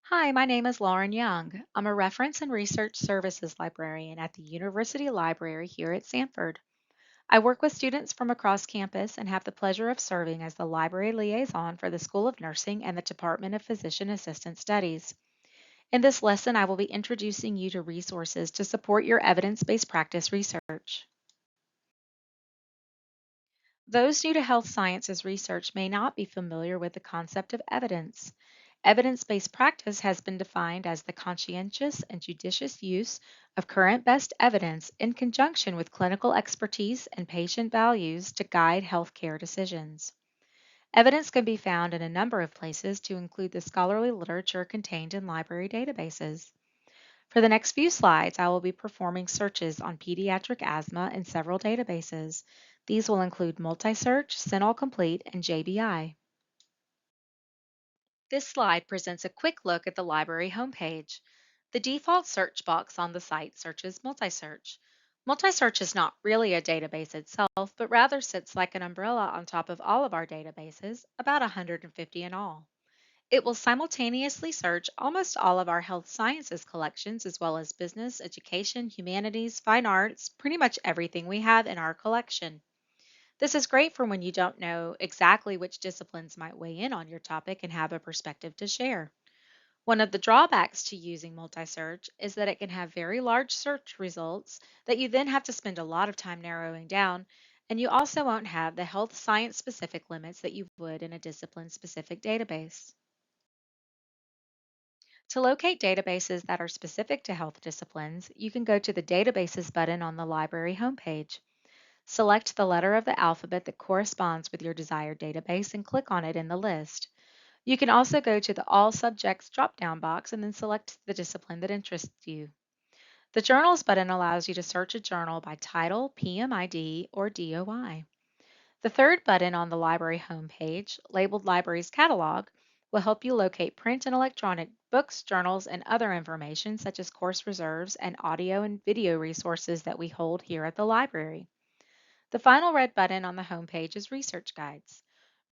Hi, my name is Lauren Young. I'm a reference and research services librarian at the University Library here at Sanford. I work with students from across campus and have the pleasure of serving as the library liaison for the School of Nursing and the Department of Physician Assistant Studies. In this lesson, I will be introducing you to resources to support your evidence-based practice research. Those new to health sciences research may not be familiar with the concept of evidence. Evidence-based practice has been defined as the conscientious and judicious use of current best evidence in conjunction with clinical expertise and patient values to guide healthcare decisions. Evidence can be found in a number of places to include the scholarly literature contained in library databases. For the next few slides, I will be performing searches on pediatric asthma in several databases. These will include Multisearch, CINAHL Complete, and JBI. This slide presents a quick look at the library homepage. The default search box on the site searches Multisearch. Multisearch is not really a database itself, but rather sits like an umbrella on top of all of our databases, about 150 in all. It will simultaneously search almost all of our health sciences collections, as well as business, education, humanities, fine arts, pretty much everything we have in our collection. This is great for when you don't know exactly which disciplines might weigh in on your topic and have a perspective to share. One of the drawbacks to using multi-search is that it can have very large search results that you then have to spend a lot of time narrowing down, and you also won't have the health science specific limits that you would in a discipline specific database. To locate databases that are specific to health disciplines, you can go to the Databases button on the library homepage. Select the letter of the alphabet that corresponds with your desired database and click on it in the list. You can also go to the All Subjects drop-down box and then select the discipline that interests you. The Journals button allows you to search a journal by title, PMID, or DOI. The third button on the library homepage, labeled Libraries Catalog, will help you locate print and electronic books, journals, and other information such as course reserves and audio and video resources that we hold here at the library. The final red button on the homepage is Research Guides.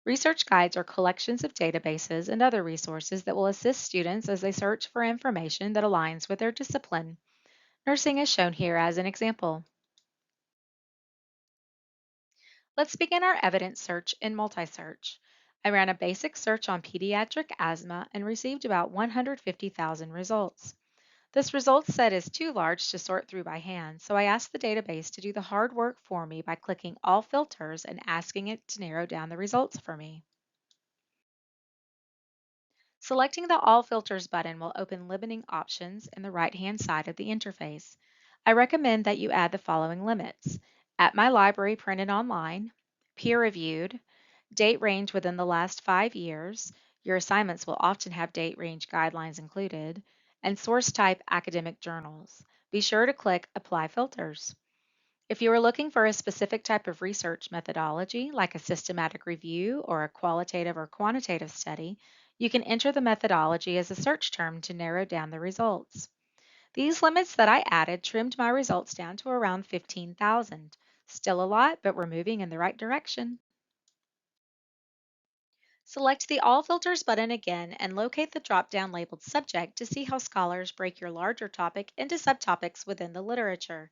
Research guides are collections of databases and other resources that will assist students as they search for information that aligns with their discipline. Nursing is shown here as an example. Let's begin our evidence search in multi-search. I ran a basic search on pediatric asthma and received about 150,000 results. This results set is too large to sort through by hand, so I asked the database to do the hard work for me by clicking All Filters and asking it to narrow down the results for me. Selecting the All Filters button will open limiting options in the right-hand side of the interface. I recommend that you add the following limits: at my library printed online, peer-reviewed, date range within the last 5 years. Your assignments will often have date range guidelines included, and source type academic journals. Be sure to click Apply Filters. If you are looking for a specific type of research methodology, like a systematic review or a qualitative or quantitative study, you can enter the methodology as a search term to narrow down the results. These limits that I added trimmed my results down to around 15,000. Still a lot, but we're moving in the right direction. Select the All Filters button again and locate the drop-down labeled Subject to see how scholars break your larger topic into subtopics within the literature.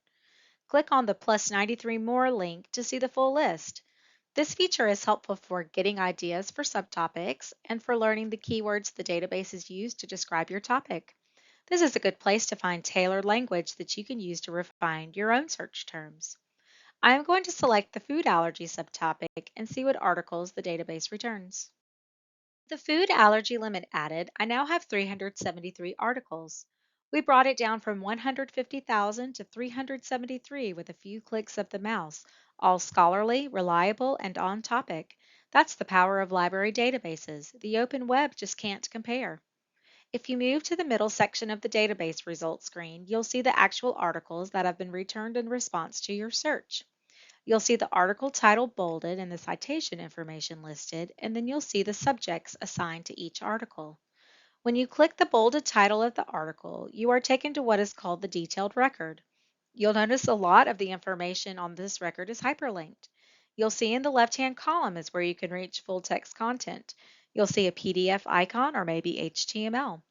Click on the plus 93 more link to see the full list. This feature is helpful for getting ideas for subtopics and for learning the keywords the database is used to describe your topic. This is a good place to find tailored language that you can use to refine your own search terms. I am going to select the food allergy subtopic and see what articles the database returns. The food allergy limit added, I now have 373 articles. We brought it down from 150,000 to 373 with a few clicks of the mouse, all scholarly, reliable, and on topic. That's the power of library databases. The open web just can't compare. If you move to the middle section of the database results screen, you'll see the actual articles that have been returned in response to your search. You'll see the article title bolded and the citation information listed, and then you'll see the subjects assigned to each article. When you click the bolded title of the article, you are taken to what is called the detailed record. You'll notice a lot of the information on this record is hyperlinked. You'll see in the left-hand column is where you can reach full text content. You'll see a PDF icon or maybe HTML.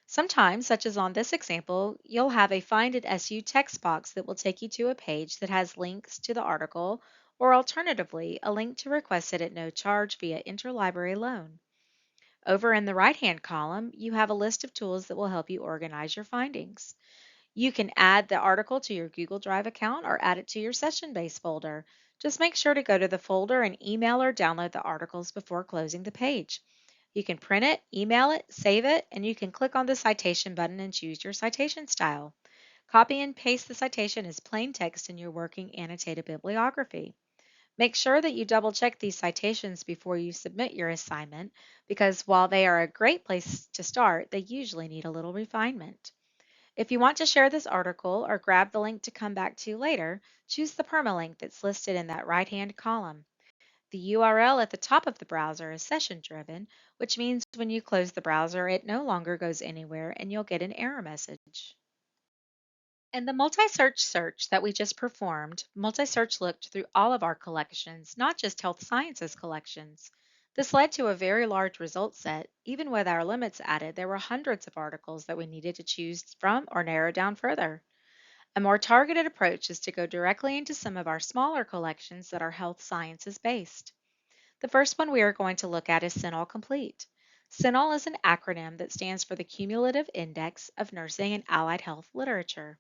Sometimes, such as on this example, you'll have a Find at SU text box that will take you to a page that has links to the article, or alternatively, a link to request it at no charge via interlibrary loan. Over in the right-hand column, you have a list of tools that will help you organize your findings. You can add the article to your Google Drive account or add it to your session-based folder. Just make sure to go to the folder and email or download the articles before closing the page. You can print it, email it, save it, and you can click on the citation button and choose your citation style. Copy and paste the citation as plain text in your working annotated bibliography. Make sure that you double check these citations before you submit your assignment because while they are a great place to start, they usually need a little refinement. If you want to share this article or grab the link to come back to later, choose the permalink that's listed in that right-hand column. The URL at the top of the browser is session-driven, which means when you close the browser, it no longer goes anywhere and you'll get an error message. In the multi-search search that we just performed, multi-search looked through all of our collections, not just health sciences collections. This led to a very large result set. Even with our limits added, there were hundreds of articles that we needed to choose from or narrow down further. A more targeted approach is to go directly into some of our smaller collections that are health sciences based. The first one we are going to look at is CINAHL Complete. CINAHL is an acronym that stands for the Cumulative Index of Nursing and Allied Health Literature.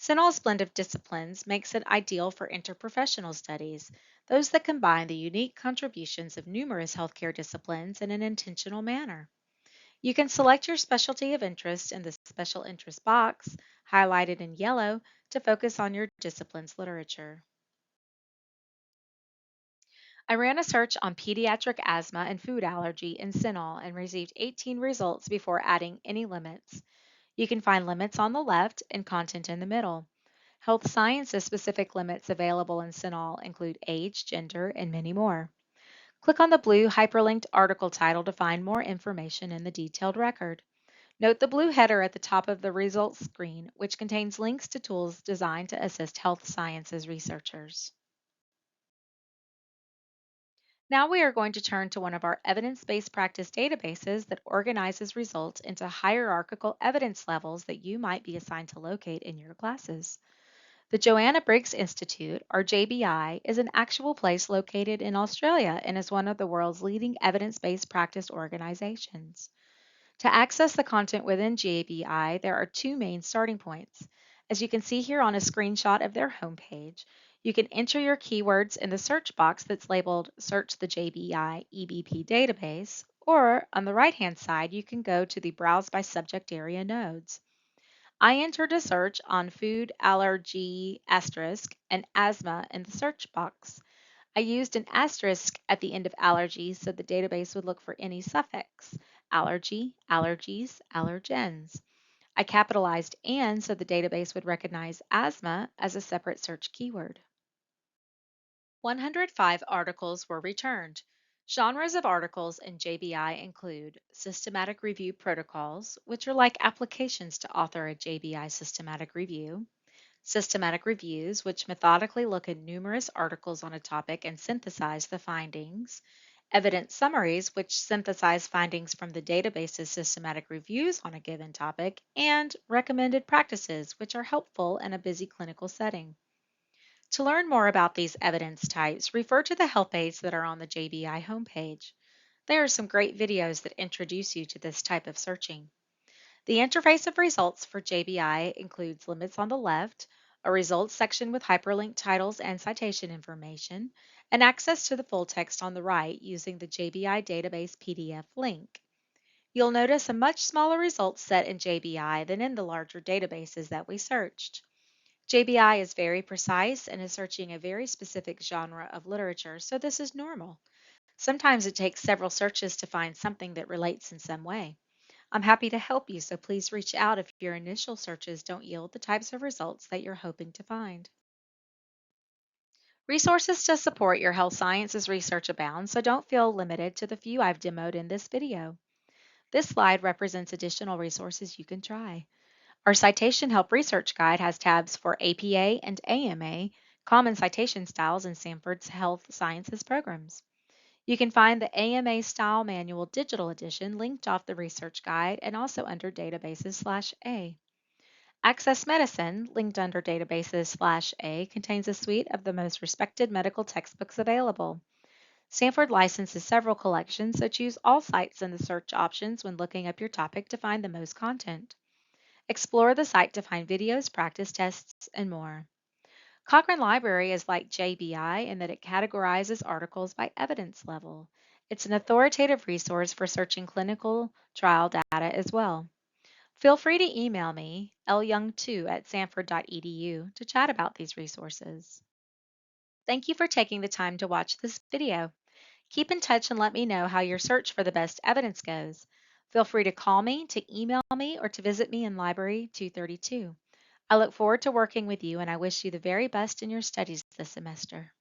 CINAHL's blend of disciplines makes it ideal for interprofessional studies, those that combine the unique contributions of numerous healthcare disciplines in an intentional manner. You can select your specialty of interest in the special interest box, highlighted in yellow, to focus on your discipline's literature. I ran a search on pediatric asthma and food allergy in CINAHL and received 18 results before adding any limits. You can find limits on the left and content in the middle. Health sciences specific limits available in CINAHL include age, gender, and many more. Click on the blue hyperlinked article title to find more information in the detailed record. Note the blue header at the top of the results screen, which contains links to tools designed to assist health sciences researchers. Now we are going to turn to one of our evidence-based practice databases that organizes results into hierarchical evidence levels that you might be assigned to locate in your classes. The Joanna Briggs Institute, or JBI, is an actual place located in Australia and is one of the world's leading evidence-based practice organizations. To access the content within JBI, there are two main starting points. As you can see here on a screenshot of their homepage, you can enter your keywords in the search box that's labeled Search the JBI EBP database, or on the right-hand side, you can go to the Browse by Subject Area nodes. I entered a search on food allergy asterisk and asthma in the search box. I used an asterisk at the end of allergy so the database would look for any suffix allergy, allergies, allergens. I capitalized and so the database would recognize asthma as a separate search keyword. 105 articles were returned. Genres of articles in JBI include systematic review protocols, which are like applications to author a JBI systematic review, systematic reviews, which methodically look at numerous articles on a topic and synthesize the findings, evidence summaries, which synthesize findings from the database's systematic reviews on a given topic, and recommended practices, which are helpful in a busy clinical setting. To learn more about these evidence types, refer to the help aids that are on the JBI homepage. There are some great videos that introduce you to this type of searching. The interface of results for JBI includes limits on the left, a results section with hyperlinked titles and citation information, and access to the full text on the right using the JBI database PDF link. You'll notice a much smaller results set in JBI than in the larger databases that we searched. JBI is very precise and is searching a very specific genre of literature, so this is normal. Sometimes it takes several searches to find something that relates in some way. I'm happy to help you, so please reach out if your initial searches don't yield the types of results that you're hoping to find. Resources to support your health sciences research abound, so don't feel limited to the few I've demoed in this video. This slide represents additional resources you can try. Our Citation Help Research Guide has tabs for APA and AMA, common citation styles in Sanford's health sciences programs. You can find the AMA Style Manual Digital Edition linked off the research guide and also under databases/A. Access Medicine, linked under databases/A, contains a suite of the most respected medical textbooks available. Stanford licenses several collections, so choose all sites in the search options when looking up your topic to find the most content. Explore the site to find videos, practice tests, and more. Cochrane Library is like JBI in that it categorizes articles by evidence level. It's an authoritative resource for searching clinical trial data as well. Feel free to email me, lyoung2@sanford.edu, to chat about these resources. Thank you for taking the time to watch this video. Keep in touch and let me know how your search for the best evidence goes. Feel free to call me, to email me, or to visit me in Library 232. I look forward to working with you and I wish you the very best in your studies this semester.